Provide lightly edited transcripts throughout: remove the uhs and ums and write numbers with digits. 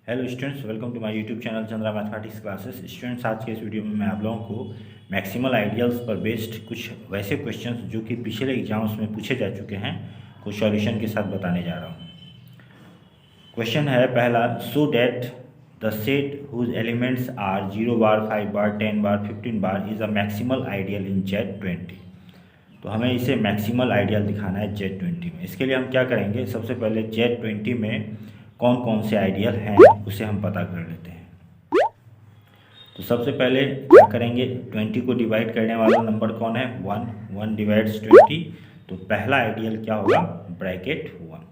Hello students, welcome to my YouTube channel Chandra mathematics classes. Students, आज के इस video में मैं आप लोगों को मैक्सिमल आइडियल्स पर बेस्ड कुछ वैसे क्वेश्चंस जो कि पिछले एग्जाम्स में पूछे जा चुके हैं को सॉल्यूशन के साथ बताने जा रहा हूँ। क्वेश्चन है पहला, so that the set whose elements are 0 bar 5 bar 10 bar 15 bar is a maximal ideal in Z20। तो हमें इसे मैक्सिमल आइडियल दिखाना है Z20 में। इसके लिए हम क्या करेंगे, सबसे पहले Z20 में कौन कौन से आइडियल हैं उसे हम पता कर लेते हैं। तो सबसे पहले क्या करेंगे, 20 को डिवाइड करने वाला नंबर कौन है, 1 डिवाइड्स 20। तो पहला आइडियल क्या होगा, ब्रैकेट 1।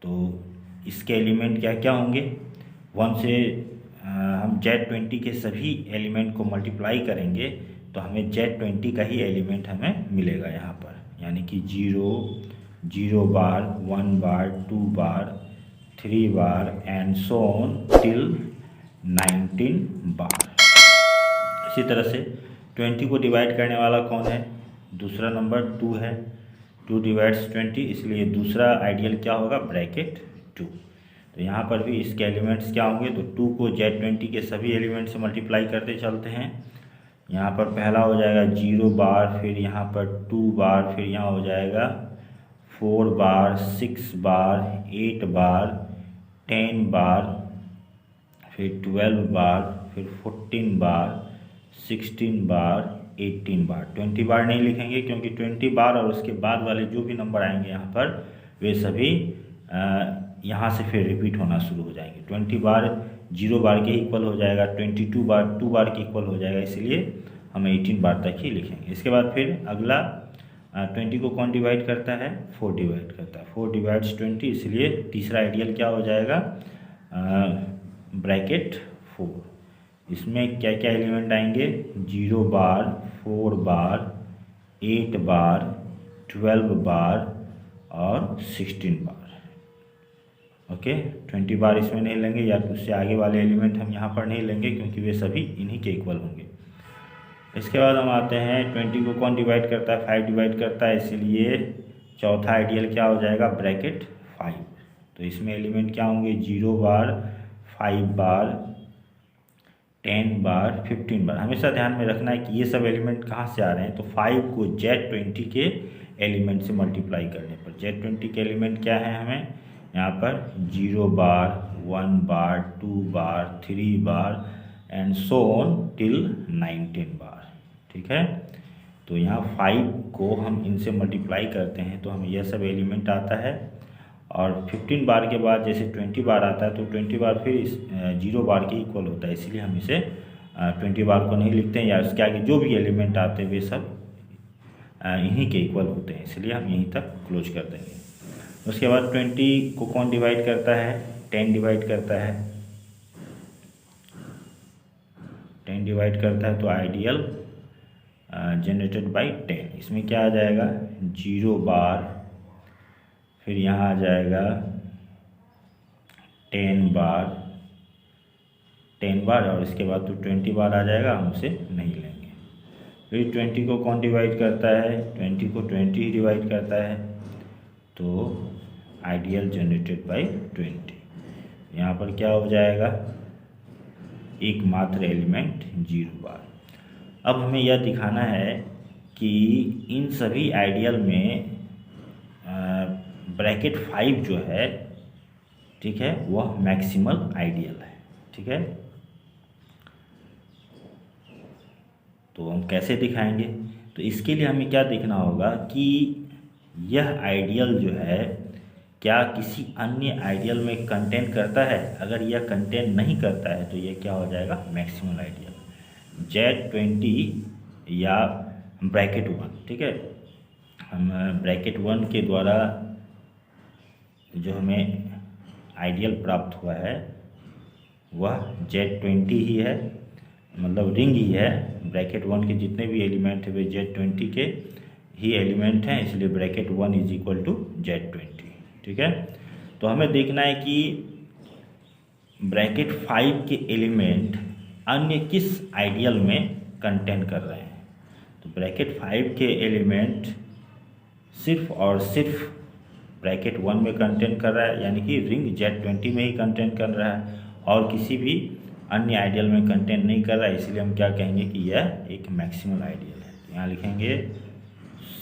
तो इसके एलिमेंट क्या क्या होंगे, 1 से हम Z20 के सभी एलिमेंट को मल्टीप्लाई करेंगे तो हमें Z20 का ही एलिमेंट हमें मिलेगा यहाँ पर, यानी कि 0 बार 1 बार 2 बार 3 बार एंड सो ऑन टिल 19 बार। इसी तरह से 20 को डिवाइड करने वाला कौन है, दूसरा नंबर 2 है। 2 डिवाइड्स 20, इसलिए दूसरा आइडियल क्या होगा, ब्रैकेट 2। तो यहाँ पर भी इसके एलिमेंट्स क्या होंगे, तो 2 को Z20 के सभी एलिमेंट से मल्टीप्लाई करते चलते हैं। यहाँ पर पहला हो जाएगा 0 बार, फिर यहाँ पर 2 बार, फिर यहाँ हो जाएगा 4 बार 6 बार 8 बार 10 बार, फिर 12 बार, फिर 14 बार 16 बार 18 बार। 20 बार नहीं लिखेंगे क्योंकि 20 बार और उसके बाद वाले जो भी नंबर आएंगे यहाँ पर वे सभी यहाँ से फिर रिपीट होना शुरू हो जाएंगे। 20 बार 0 बार के इक्वल हो जाएगा, 22 बार 2 बार के इक्वल हो जाएगा, इसलिए हम 18 बार तक ही लिखेंगे। इसके बाद फिर अगला 20 को कौन डिवाइड करता है, 4 डिवाइड करता है। 4 डिवाइड्स 20, इसलिए तीसरा आइडियल क्या हो जाएगा, ब्रैकेट 4। इसमें क्या क्या एलिमेंट आएंगे, 0 बार 4 बार 8 बार 12 बार और 16 बार। ओके, 20 बार इसमें नहीं लेंगे, या तो उससे आगे वाले एलिमेंट हम यहाँ पर नहीं लेंगे क्योंकि वे सभी इन्हीं के इक्वल होंगे। इसके बाद हम आते हैं 20 को कौन डिवाइड करता है, 5 डिवाइड करता है, इसलिए चौथा आइडियल क्या हो जाएगा, ब्रैकेट 5। तो इसमें एलिमेंट क्या होंगे, 0 बार 5 बार 10 बार 15 बार। हमेशा ध्यान में रखना है कि ये सब एलिमेंट कहाँ से आ रहे हैं, तो 5 को Z20 के एलिमेंट से मल्टीप्लाई करने पर। Z20 के एलिमेंट क्या है, हमें यहाँ पर 0 बार 1 बार 2 बार 3 बार एंड सो ऑन टिल 19 बार। ठीक है, तो यहाँ 5 को हम इनसे मल्टीप्लाई करते हैं तो हमें यह सब एलिमेंट आता है। और 15 बार के बाद जैसे 20 बार आता है तो 20 बार फिर इस 0 बार के इक्वल होता है, इसलिए हम इसे 20 बार को नहीं लिखते हैं, या उसके आगे जो भी एलिमेंट आते हैं वे सब इन्हीं के इक्वल होते हैं, इसलिए हम यहीं तक क्लोज कर देंगे। उसके बाद 20 को कौन डिवाइड करता है, 10 डिवाइड करता है। 10 डिवाइड करता है तो आइडियल जनरेटेड बाय 10। इसमें क्या आ जाएगा, 0 बार, फिर यहाँ आ जाएगा 10 बार और इसके बाद तो 20 बार आ जाएगा, हम उसे नहीं लेंगे। फिर 20 को कौन डिवाइड करता है, 20 को 20 ही डिवाइड करता है, तो आइडियल जनरेटेड बाय 20। यहाँ पर क्या हो जाएगा, एकमात्र एलिमेंट 0 बार। अब हमें यह दिखाना है कि इन सभी आइडियल में ब्रैकेट 5 जो है, ठीक है, वह मैक्सिमल आइडियल है। ठीक है, तो हम कैसे दिखाएंगे, तो इसके लिए हमें क्या देखना होगा कि यह आइडियल जो है क्या किसी अन्य आइडियल में कंटेन करता है। अगर यह कंटेन नहीं करता है तो यह क्या हो जाएगा, मैक्सिमल आइडियल Z20 या ब्रैकेट 1। ठीक है, हम ब्रैकेट 1 के द्वारा जो हमें आइडियल प्राप्त हुआ है वह Z20 ही है, मतलब रिंग ही है। ब्रैकेट 1 के जितने भी एलिमेंट है वे Z20 के ही एलिमेंट हैं, इसलिए bracket 1 is equal to Z20। ठीक है, तो हमें देखना है कि ब्रैकेट 5 के एलिमेंट अन्य किस आइडियल में कंटेन कर रहे हैं। तो ब्रैकेट 5 के एलिमेंट सिर्फ और सिर्फ ब्रैकेट 1 में कंटेन कर रहा है, यानी कि रिंग Z20 में ही कंटेन कर रहा है, और किसी भी अन्य आइडियल में कंटेन नहीं कर रहा है, इसलिए हम क्या कहेंगे कि यह एक मैक्सिमल आइडियल है। तो यहाँ लिखेंगे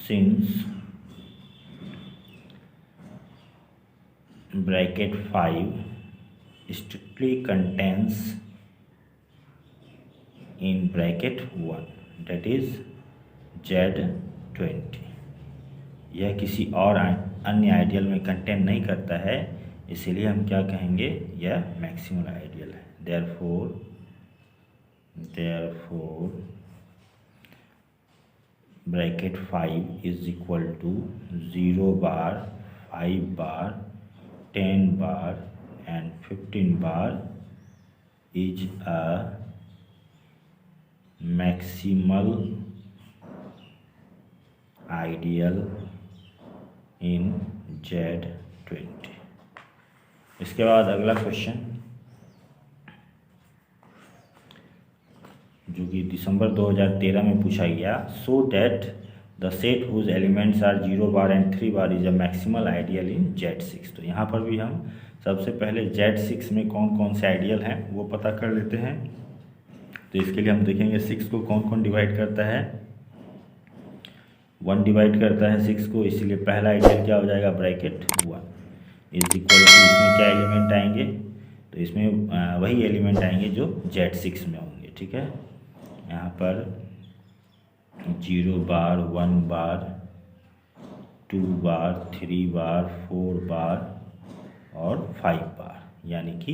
since bracket 5 strictly contains in bracket 1 that is Z20, यह किसी और अन्य आइडियल में कंटेन नहीं करता है, इसीलिए हम क्या कहेंगे, यह मैक्सिमल आइडियल है। Therefore bracket 5 is equal to 0 bar, 5 bar, 10 bar and 15 bar is a maximal ideal in Z20। इसके बाद अगला क्वेश्चन जो कि दिसंबर 2013 में पूछा गया, so that the set whose elements are 0 bar and 3 bar is a maximal ideal in Z6। तो यहाँ पर भी हम सबसे पहले Z6 में कौन कौन से आइडियल हैं वो पता कर लेते हैं। तो इसके लिए हम देखेंगे 6 को कौन कौन डिवाइड करता है, 1 डिवाइड करता है 6 को, इसीलिए पहला आइडियल क्या हो जाएगा, ब्रैकेट 1 इज इक्वल टू, इसमें क्या एलिमेंट आएंगे, तो इसमें वही एलिमेंट आएंगे जो Z6 में होंगे। ठीक है, यहाँ पर 0 बार, 1 बार, 2 बार, 3 बार, 4 बार और 5 बार, यानी कि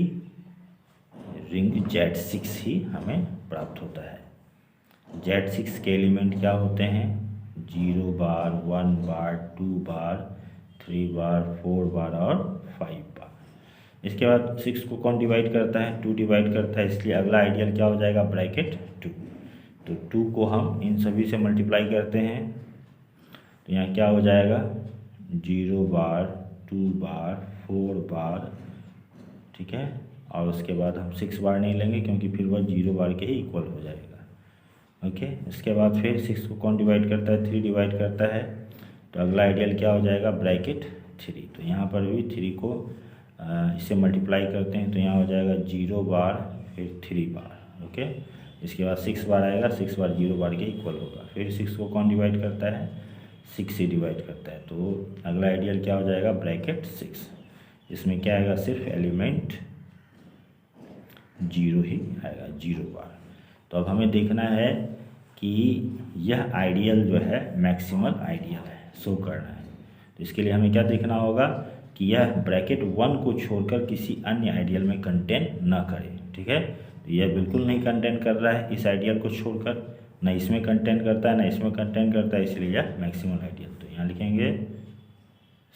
रिंग Z6 ही हमें प्राप्त होता है। Z6 के एलिमेंट क्या होते हैं, 0 बार, 1 बार, 2 बार, 3 बार, 4 बार और 5 बार। इसके बाद 6 को कौन डिवाइड करता है, 2 डिवाइड करता है, इसलिए अगला आइडियल क्या हो जाएगा, ब्रैकेट 2। तो 2 को हम इन सभी से मल्टीप्लाई करते हैं, तो यहाँ क्या हो जाएगा, 0 बार, 2 बार, 4 बार, ठीक है, और उसके बाद हम 6 बार नहीं लेंगे क्योंकि फिर वह 0 बार के ही इक्वल हो जाएगा। ओके, इसके बाद फिर 6 को कौन डिवाइड करता है, 3 डिवाइड करता है, तो अगला आइडियल क्या हो जाएगा, ब्रैकेट 3। तो यहाँ पर भी 3 को इससे मल्टीप्लाई करते हैं, तो यहाँ हो जाएगा 0 बार फिर 3 बार। ओके, इसके बाद 6 बार आएगा, 6 बार 0 बार के इक्वल होगा, फिर 6 को कौन डिवाइड करता है, 6 से डिवाइड करता है, तो अगला आइडियल क्या हो जाएगा, ब्रैकेट 6। इसमें क्या आएगा, सिर्फ एलिमेंट 0 ही आएगा, 0 बार। तो अब हमें देखना है कि यह आइडियल जो है मैक्सिमल आइडियल है, शो करना है। तो इसके लिए हमें क्या देखना होगा कि यह ब्रैकेट 1 को छोड़कर किसी अन्य आइडियल में कंटेन न करे। ठीक है, तो यह बिल्कुल नहीं कंटेन कर रहा है इस आइडियल को छोड़कर, न इसमें कंटेन करता है न इसमें कंटेन करता है, इसलिए यह मैक्सिमल आइडियल। तो यहाँ लिखेंगे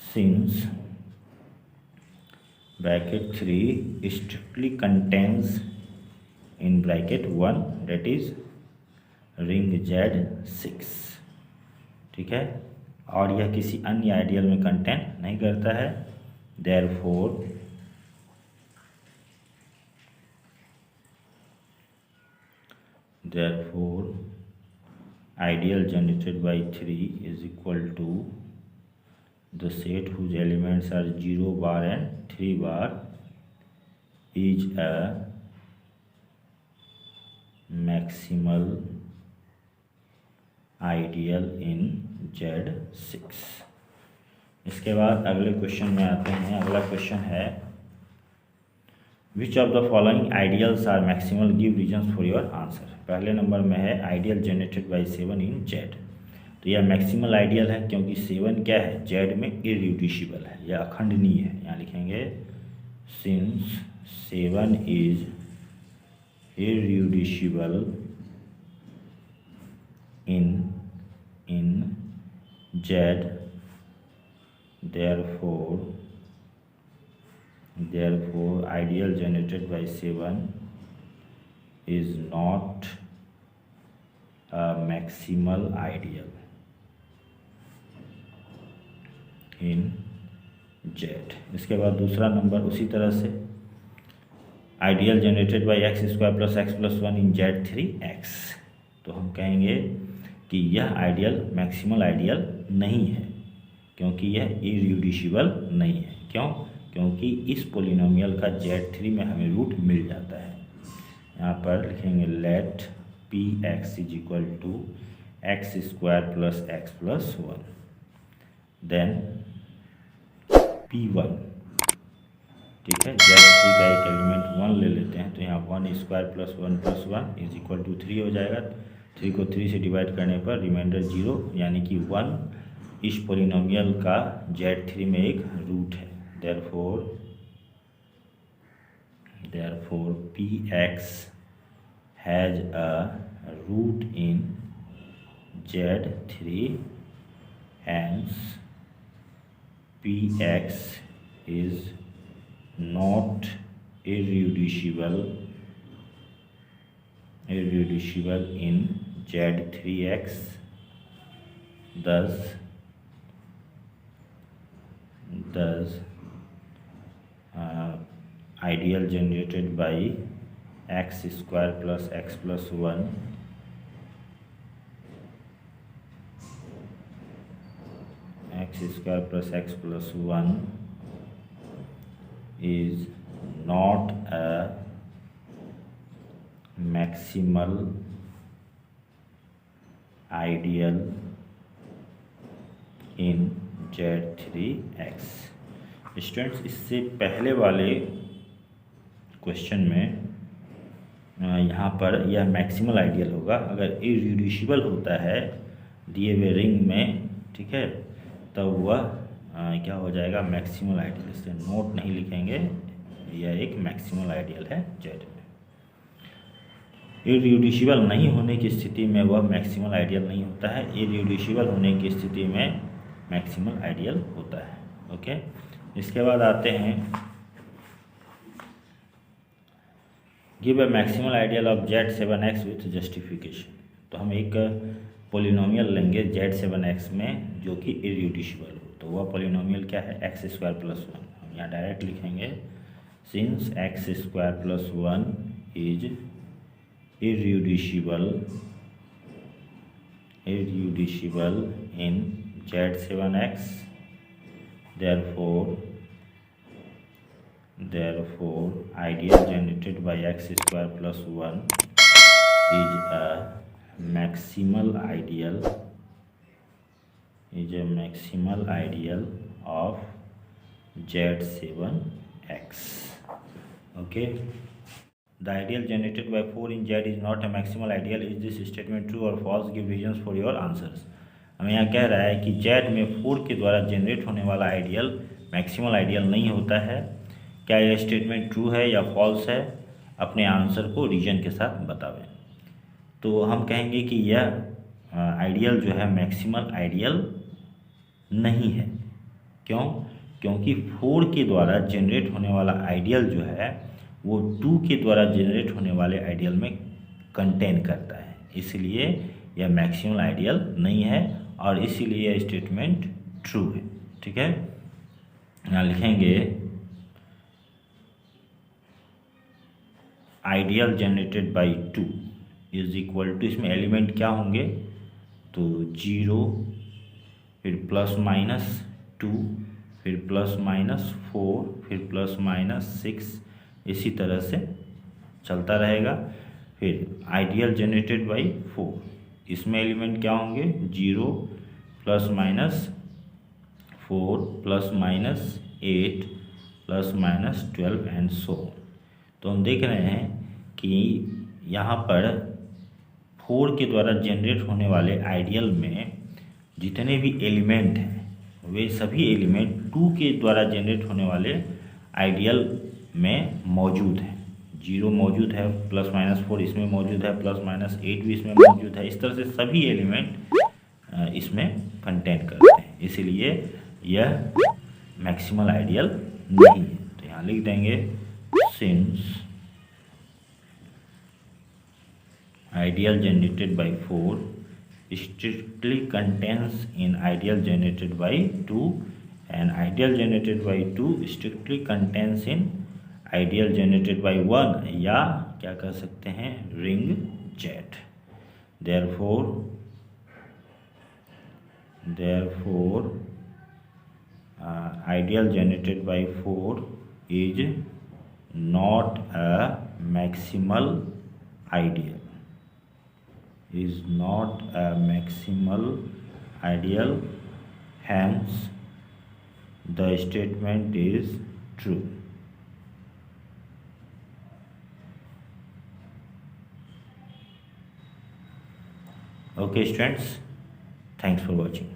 since bracket 3 strictly contains in bracket 1 that is ring Z6। ठीक है, और यह किसी अन्य आइडियल में कंटेन नहीं करता है, therefore ideal generated by 3 is equal to the set whose elements are 0 bar and 3 bar is a maximal ideal in Z6। इसके बाद अगले क्वेश्चन में आते हैं। अगला क्वेश्चन है which of the following ideals are maximal, give reasons for your answer. पहले number में है ideal generated by 7 in Z। तो यह मैक्सिमल आइडियल है क्योंकि 7 क्या है, Z में इररिड्यूसिबल है, यह अखंडनीय है। यहाँ लिखेंगे since 7 is irreducible in Z, therefore ideal generated by 7 is not a maximal ideal in Z। इसके बाद दूसरा नंबर उसी तरह से ideal generated bye x² plus x plus 1 इन Z3x। तो हम कहेंगे कि यह आइडियल मैक्सिमल आइडियल नहीं है क्योंकि यह इररिड्यूसिबल नहीं है। क्यों? क्योंकि इस पोलिनोमियल का Z3 में हमें रूट मिल जाता है। यहाँ पर लिखेंगे let P x is equal to x square plus x plus 1, then P1, ठीक है। Z3 का एक एलिमेंट 1 ले लेते हैं, तो यहाँ 1 square plus 1 plus 1 is equal to 3 हो जाएगा। 3 को 3 से डिवाइड करने पर रिमाइंडर 0, यानी कि 1 इस पोलिनोमियल का Z3 में एक रूट है। therefore Px has a root in Z3, hence Px is not irreducible in Z3x, thus ideal generated by x square plus x plus 1 is not a maximal ideal in Z3x। Students, इससे पहले वाले question में यहाँ पर यह maximal ideal होगा। अगर irreducible होता है दिए हुए रिंग में, ठीक है, तब वह क्या हो जाएगा, मैक्सिमल आइडियल। इसलिए नोट नहीं लिखेंगे, यह एक मैक्सिमल आइडियल है जेड में। इररिड्यूसिबल नहीं होने की स्थिति में वह मैक्सिमल आइडियल नहीं होता है, इररिड्यूसिबल होने की स्थिति में मैक्सिमल आइडियल होता है। ओके, इसके बाद आते हैं give a maximal ideal of Z7x with justification. तो हम एक पोलिनोमियल लेंगे Z7x में जो कि इररिड्यूसिबल हो। तो वह पोलिनोमियल क्या है, x स्क्वायर प्लस 1। हम यहाँ डायरेक्ट लिखेंगे since x square plus 1 is irreducible in Z7x, therefore ideal generated by x square plus 1 is a maximal ideal of Z7x. Okay, the ideal generated by 4 in Z is not a maximal ideal. Is this statement true or false? Give reasons for your answers. हमें यहाँ कह रहा है कि Z में 4 के द्वारा generate होने वाला आइडियल मैक्सिमल आइडियल नहीं होता है। क्या यह स्टेटमेंट ट्रू है या फॉल्स है? अपने आंसर को रीजन के साथ बतावें। तो हम कहेंगे कि यह आइडियल जो है मैक्सिमल आइडियल नहीं है। क्यों? क्योंकि 4 के द्वारा जनरेट होने वाला आइडियल जो है वो 2 के द्वारा जनरेट होने वाले आइडियल में कंटेन करता है, इसलिए यह मैक्सिमल आइडियल नहीं है और इसीलिए यह स्टेटमेंट ट्रू है। ठीक है, यहाँ लिखेंगे ideal generated by 2 is equal to, इसमें एलिमेंट क्या होंगे, तो 0, फिर प्लस माइनस 2, फिर प्लस माइनस 4, फिर प्लस माइनस 6, इसी तरह से चलता रहेगा। फिर आइडियल जनरेटेड बाई 4, इसमें एलिमेंट क्या होंगे, 0, plus minus 4, plus minus 8, plus minus 12 and so. तो हम देख रहे हैं कि यहाँ पर 4 के द्वारा जनरेट होने वाले आइडियल में जितने भी एलिमेंट हैं वे सभी एलिमेंट 2 के द्वारा जनरेट होने वाले आइडियल में मौजूद हैं। 0 मौजूद है, प्लस माइनस 4 इसमें मौजूद है, प्लस माइनस 8 भी इसमें मौजूद है। इस तरह से सभी एलिमेंट इसमें कंटेन करते हैं, इसीलिए यह मैक्सिमल आइडियल नहीं है। तो यहाँ लिख देंगे since ideal generated by 4 strictly contains in ideal generated by 2 and ideal generated by 2 strictly contains in ideal generated by 1, या क्या कह सकते हैं, ring Z। therefore ideal generated by 4 is not a maximal ideal, is not a maximal ideal, hence the statement is true. Okay students, thanks for watching.